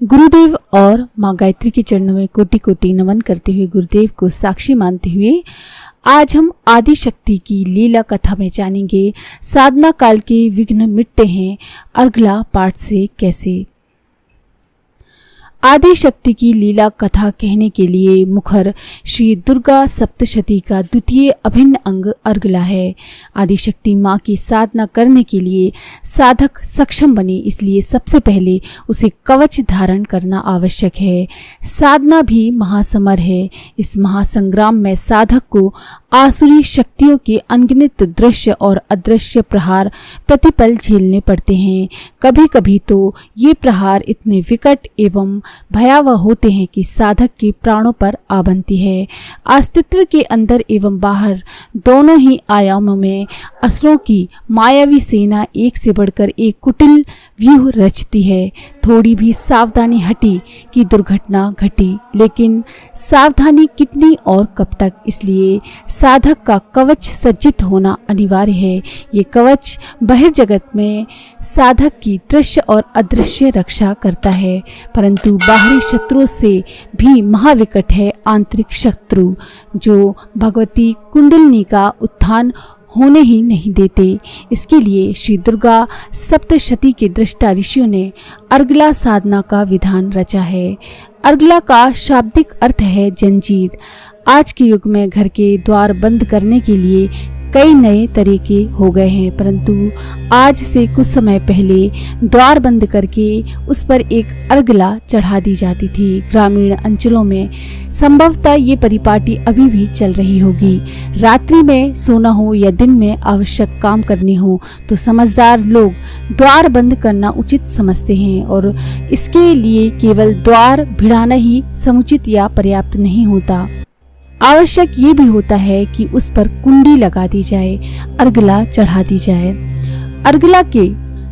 गुरुदेव और माँ गायत्री के चरणों में कोटि कोटि नमन करते हुए, गुरुदेव को साक्षी मानते हुए आज हम आदि शक्ति की लीला कथा में जानेंगे साधना काल के विघ्न मिटते हैं अर्गला पाठ से कैसे। आदि शक्ति की लीला कथा कहने के लिए मुखर श्री दुर्गा सप्तशती का द्वितीय अभिन्न अंग अर्गला है। आदि शक्ति माँ की साधना करने के लिए साधक सक्षम बने, इसलिए सबसे पहले उसे कवच धारण करना आवश्यक है। साधना भी महासमर है। इस महासंग्राम में साधक को आसुरी शक्तियों के अनगिनत दृश्य और अदृश्य प्रहार प्रतिपल झेलने पड़ते हैं। कभी कभी तो ये प्रहार इतने विकट एवं भयावह होते हैं कि साधक के प्राणों पर आ बनती है। अस्तित्व के अंदर एवं बाहर दोनों ही आयामों में असुरों की मायावी सेना एक से बढ़कर एक कुटिल व्यूह रचती है। थोड़ी भी सावधानी हटी कि दुर्घटना घटी, लेकिन सावधानी कितनी और कब तक, इसलिए साधक का कवच सज्जित होना अनिवार्य है। ये कवच बहिर्जगत में साधक की दृश्य और अदृश्य रक्षा करता है, परंतु बाहरी शत्रुओं से भी महाविकट है आंतरिक शत्रु, जो भगवती कुंडलिनी का उत्थान होने ही नहीं देते। इसके लिए श्री दुर्गा सप्तशती के दृष्टा ऋषियों ने अर्गला साधना का विधान रचा है। अर्गला का शाब्दिक अर्थ है जंजीर। आज के युग में घर के द्वार बंद करने के लिए कई नए तरीके हो गए हैं, परंतु आज से कुछ समय पहले द्वार बंद करके उस पर एक अर्गला चढ़ा दी जाती थी। ग्रामीण अंचलों में संभवतः ये परिपाटी अभी भी चल रही होगी। रात्रि में सोना हो या दिन में आवश्यक काम करने हो तो समझदार लोग द्वार बंद करना उचित समझते हैं, और इसके लिए केवल द्वार भिड़ाना ही समुचित या पर्याप्त नहीं होता। आवश्यक ये भी होता है कि उस पर कुंडी लगा दी जाए, अर्गला चढ़ा दी जाए। अर्गला के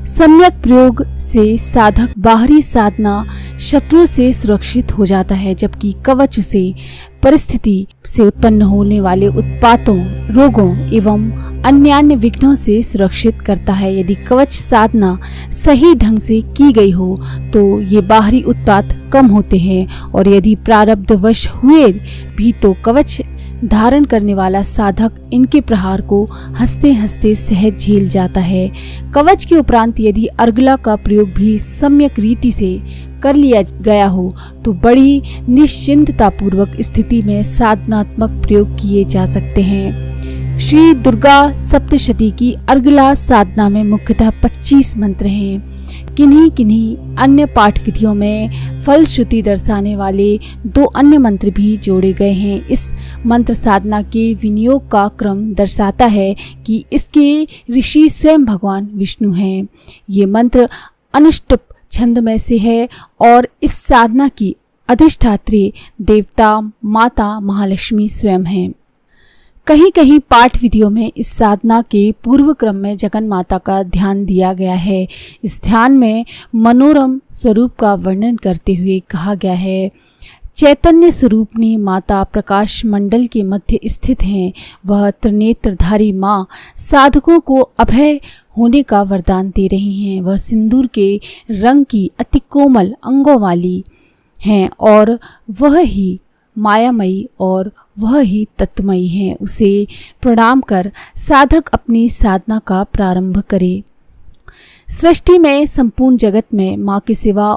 सम्यक प्रयोग से साधक बाहरी साधना शत्रु से सुरक्षित हो जाता है, जबकि कवच उसे परिस्थिति से उत्पन्न होने वाले उत्पातों, रोगों एवं अन्य विघ्नों से सुरक्षित करता है। यदि कवच साधना सही ढंग से की गई हो तो ये बाहरी उत्पात कम होते हैं, और यदि प्रारब्धवश हुए भी तो कवच धारण करने वाला साधक इनके प्रहार को हंसते हंसते सहज झेल जाता है। कवच के उपरांत यदि अर्गला का प्रयोग भी सम्यक रीति से कर लिया गया हो तो बड़ी निश्चिंतता पूर्वक स्थिति में साधनात्मक प्रयोग किए जा सकते हैं। श्री दुर्गा सप्तशती की अर्गला साधना में मुख्यतः 25 मंत्र हैं। किन्हीं किन्हीं अन्य पाठ विधियों में फलश्रुति दर्शाने वाले 2 अन्य मंत्र भी जोड़े गए हैं। इस मंत्र साधना के विनियोग का क्रम दर्शाता है कि इसके ऋषि स्वयं भगवान विष्णु हैं। ये मंत्र अनुष्टुप छंद में से है और इस साधना की अधिष्ठात्री देवता माता महालक्ष्मी स्वयं हैं। कहीं कहीं पाठ विधियों में इस साधना के पूर्व क्रम में जगन माता का ध्यान दिया गया है। इस ध्यान में मनोरम स्वरूप का वर्णन करते हुए कहा गया है, चैतन्य स्वरूपनी माता प्रकाश मंडल के मध्य स्थित हैं। वह त्रिनेत्रधारी माँ साधकों को अभय होने का वरदान दे रही हैं। वह सिंदूर के रंग की अति कोमल अंगों वाली हैं, और वह ही मायामयी और वह ही तत्वमयी है। उसे प्रणाम कर साधक अपनी साधना का प्रारंभ करे। सृष्टि में संपूर्ण जगत में माँ के सिवा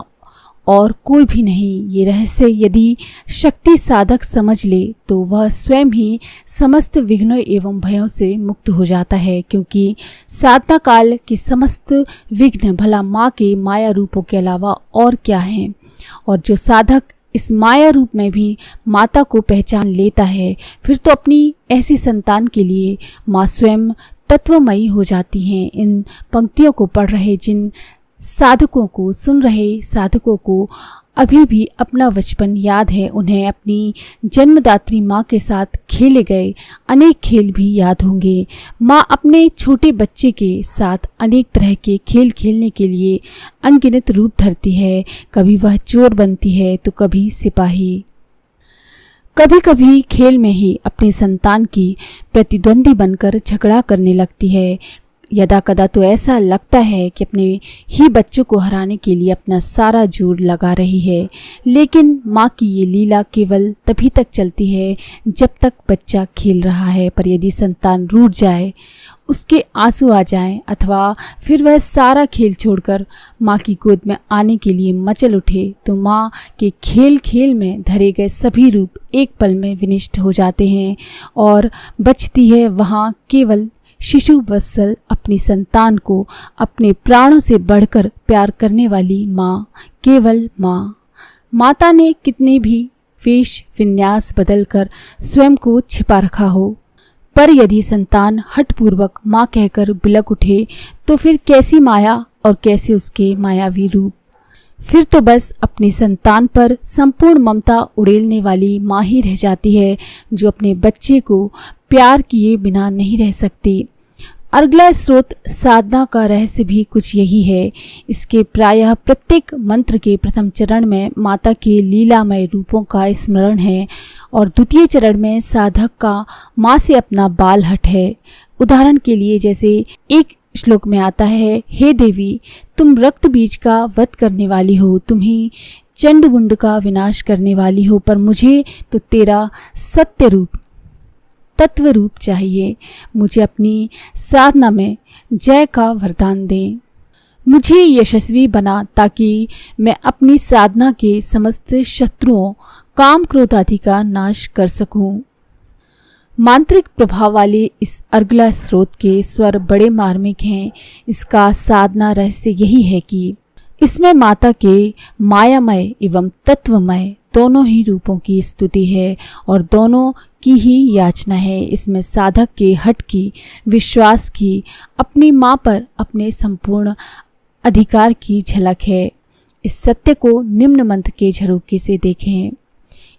और कोई भी नहीं। ये रहस्य यदि शक्ति साधक समझ ले तो वह स्वयं ही समस्त विघ्नों एवं भयों से मुक्त हो जाता है, क्योंकि साधना काल के समस्त विघ्न भला माँ के माया रूपों के अलावा और क्या हैं। और जो साधक इस माया रूप में भी माता को पहचान लेता है, फिर तो अपनी ऐसी संतान के लिए माँ स्वयं तत्वमयी हो जाती हैं। इन पंक्तियों को पढ़ रहे जिन साधकों को, सुन रहे साधकों को अभी भी अपना बचपन याद है, उन्हें अपनी जन्मदात्री माँ के साथ खेले गए अनेक खेल भी याद होंगे। माँ अपने छोटे बच्चे के साथ अनेक तरह के खेल खेलने के लिए अनगिनत रूप धरती है। कभी वह चोर बनती है तो कभी सिपाही, कभी कभी खेल में ही अपनी संतान की प्रतिद्वंदी बनकर झगड़ा करने लगती है। यदा कदा तो ऐसा लगता है कि अपने ही बच्चों को हराने के लिए अपना सारा जोर लगा रही है, लेकिन माँ की ये लीला केवल तभी तक चलती है जब तक बच्चा खेल रहा है। पर यदि संतान रूठ जाए, उसके आंसू आ जाएं, अथवा फिर वह सारा खेल छोड़कर माँ की गोद में आने के लिए मचल उठे, तो माँ के खेल खेल में धरे गए सभी रूप एक पल में विनष्ट हो जाते हैं और बचती है वहाँ केवल शिशु वत्सल अपनी संतान को अपने प्राणों से बढ़कर प्यार करने वाली माँ, केवल माँ। माता ने कितने भी वेश विन्यास बदलकर स्वयं को छिपा रखा हो, पर यदि संतान हठपूर्वक माँ कहकर बिलक उठे, तो फिर कैसी माया और कैसे उसके मायावी रूप। फिर तो बस अपनी संतान पर संपूर्ण ममता उड़ेलने वाली माँ ही रह जाती है, जो अपने बच्चे को प्यार किए बिना नहीं रह सकती। अर्गला स्रोत साधना का रहस्य भी कुछ यही है। इसके प्रायः प्रत्येक मंत्र के प्रथम चरण में माता के लीलामय रूपों का स्मरण है और द्वितीय चरण में साधक का माँ से अपना बाल हट है। उदाहरण के लिए जैसे एक श्लोक में आता है, हे देवी, तुम रक्त बीज का वध करने वाली हो, तुम ही चंड मुंड का विनाश करने वाली हो, पर मुझे तो तेरा सत्य रूप तत्व रूप चाहिए। मुझे अपनी साधना में जय का वरदान दें, मुझे यशस्वी बना, ताकि मैं अपनी साधना के समस्त शत्रुओं काम क्रोध आदि का नाश कर सकूं। मांत्रिक प्रभाव वाले इस अर्गला स्रोत के स्वर बड़े मार्मिक हैं। इसका साधना रहस्य यही है कि इसमें माता के मायामय एवं तत्वमय दोनों ही रूपों की स्तुति है और दोनों की ही याचना है। इसमें साधक के हठ की, विश्वास की, अपनी माँ पर अपने संपूर्ण अधिकार की झलक है। इस सत्य को निम्न मंत्र के झरोखे से देखें।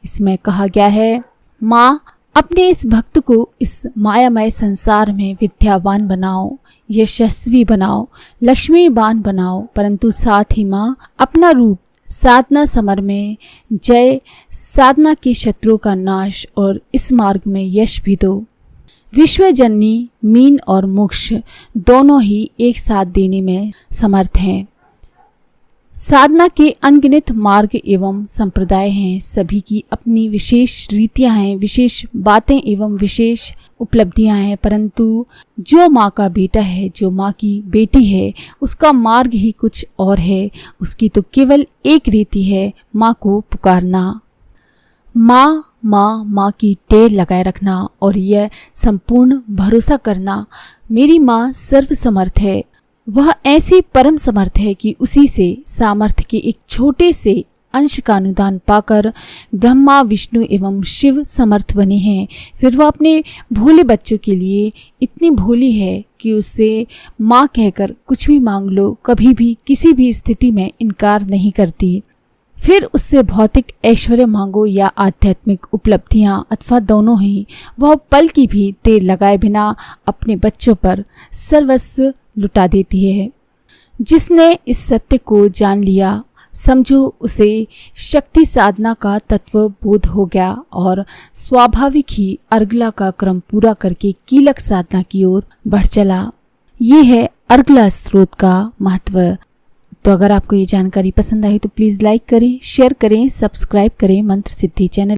इसमें कहा गया है, माँ अपने इस भक्त को इस मायामय संसार में विद्यावान बनाओ, यशस्वी बनाओ, लक्ष्मीवान बनाओ, परंतु साथ ही माँ अपना रूप साधना समर में जय, साधना के शत्रुओं का नाश और इस मार्ग में यश भी दो। विश्वजननी मीन और मोक्ष दोनों ही एक साथ देने में समर्थ हैं। साधना के अनगिनत मार्ग एवं संप्रदाय हैं, सभी की अपनी विशेष रीतियां हैं, विशेष बातें एवं विशेष उपलब्धियां हैं, परंतु जो माँ का बेटा है, जो माँ की बेटी है, उसका मार्ग ही कुछ और है। उसकी तो केवल एक रीति है, माँ को पुकारना, माँ माँ माँ की टेर लगाए रखना और यह संपूर्ण भरोसा करना, मेरी माँ सर्वसमर्थ है। वह ऐसी परम समर्थ है कि उसी से सामर्थ्य के एक छोटे से अंश का अनुदान पाकर ब्रह्मा, विष्णु एवं शिव समर्थ बने हैं। फिर वह अपने भोले बच्चों के लिए इतनी भोली है कि उससे माँ कहकर कुछ भी मांग लो, कभी भी किसी भी स्थिति में इनकार नहीं करती। फिर उससे भौतिक ऐश्वर्य मांगो या आध्यात्मिक उपलब्धियां अथवा दोनों ही, वह पल की भी देर लगाए बिना अपने बच्चों पर सर्वस्व लुटा देती है। जिसने इस सत्य को जान लिया, समझो उसे शक्ति साधना का तत्व बोध हो गया और स्वाभाविक ही अर्गला का क्रम पूरा करके कीलक साधना की ओर बढ़ चला। ये है अर्गला स्रोत का महत्व। तो अगर आपको ये जानकारी पसंद आई तो प्लीज़ लाइक करें, शेयर करें, सब्सक्राइब करें मंत्र सिद्धि चैनल।